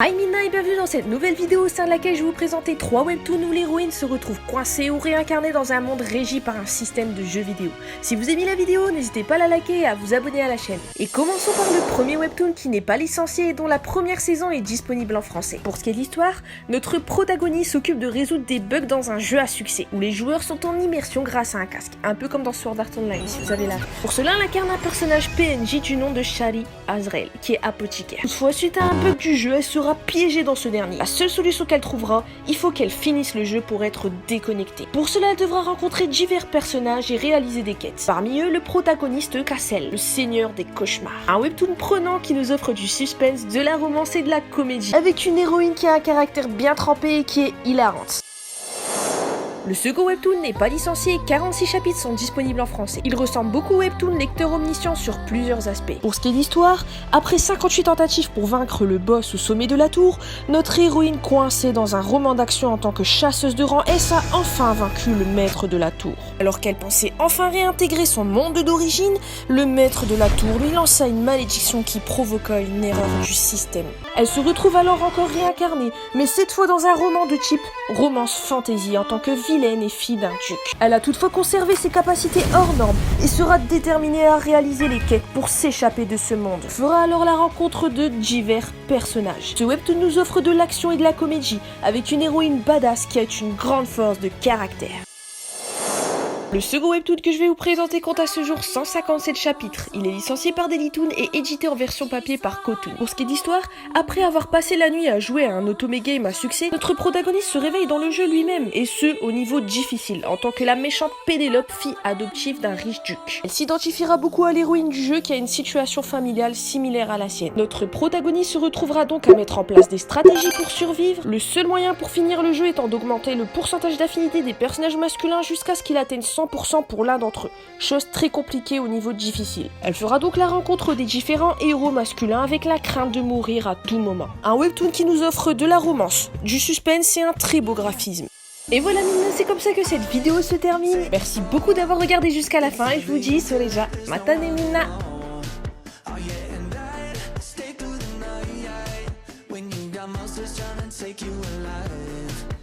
Hi Mina et bienvenue dans cette nouvelle vidéo au sein de laquelle je vais vous présenter 3 webtoons où l'héroïne se retrouve coincée ou réincarnée dans un monde régi par un système de jeux vidéo. Si vous aimez la vidéo, n'hésitez pas à la liker et à vous abonner à la chaîne. Et commençons par le premier webtoon qui n'est pas licencié et dont la première saison est disponible en français. Pour ce qui est de l'histoire, notre protagoniste s'occupe de résoudre des bugs dans un jeu à succès, où les joueurs sont en immersion grâce à un casque, un peu comme dans Sword Art Online si vous avez la. Pour cela, elle incarne un personnage PNJ du nom de Shari Azrael, qui est apothicaire. Toutefois, suite à un bug du jeu, elle sera piégée dans ce dernier. La seule solution qu'elle trouvera, il faut qu'elle finisse le jeu pour être déconnectée. Pour cela, elle devra rencontrer divers personnages et réaliser des quêtes. Parmi eux, le protagoniste Cassel, le seigneur des cauchemars. Un webtoon prenant qui nous offre du suspense, de la romance et de la comédie, avec une héroïne qui a un caractère bien trempé et qui est hilarante. Le second webtoon n'est pas licencié et 46 chapitres sont disponibles en français. Il ressemble beaucoup au webtoon lecteur omniscient sur plusieurs aspects. Pour ce qui est d'histoire, après 58 tentatives pour vaincre le boss au sommet de la tour, notre héroïne coincée dans un roman d'action en tant que chasseuse de rang S a enfin vaincu le maître de la tour. Alors qu'elle pensait enfin réintégrer son monde d'origine, le maître de la tour lui lança une malédiction qui provoqua une erreur du système. Elle se retrouve alors encore réincarnée, mais cette fois dans un roman de type romance fantasy en tant que vilaine et fille d'un duc. Elle a toutefois conservé ses capacités hors normes et sera déterminée à réaliser les quêtes pour s'échapper de ce monde. Elle fera alors la rencontre de divers personnages. Ce webtoon nous offre de l'action et de la comédie, avec une héroïne badass qui a une grande force de caractère. Le second webtoon que je vais vous présenter compte à ce jour 157 chapitres. Il est licencié par Dailytoon et édité en version papier par Kotoon. Pour ce qui est d'histoire, après avoir passé la nuit à jouer à un otome game à succès, notre protagoniste se réveille dans le jeu lui-même, et ce, au niveau difficile, en tant que la méchante Pénélope, fille adoptive d'un riche duc. Elle s'identifiera beaucoup à l'héroïne du jeu qui a une situation familiale similaire à la sienne. Notre protagoniste se retrouvera donc à mettre en place des stratégies pour survivre, le seul moyen pour finir le jeu étant d'augmenter le pourcentage d'affinité des personnages masculins jusqu'à ce qu'il atteigne 100% pour l'un d'entre eux, chose très compliquée au niveau difficile. Elle fera donc la rencontre des différents héros masculins avec la crainte de mourir à tout moment. Un webtoon qui nous offre de la romance, du suspense et un très beau graphisme. Et voilà Mina, c'est comme ça que cette vidéo se termine. Merci beaucoup d'avoir regardé jusqu'à la fin et je vous dis soreja, matane Mina. When you got monsters trying to take you alive.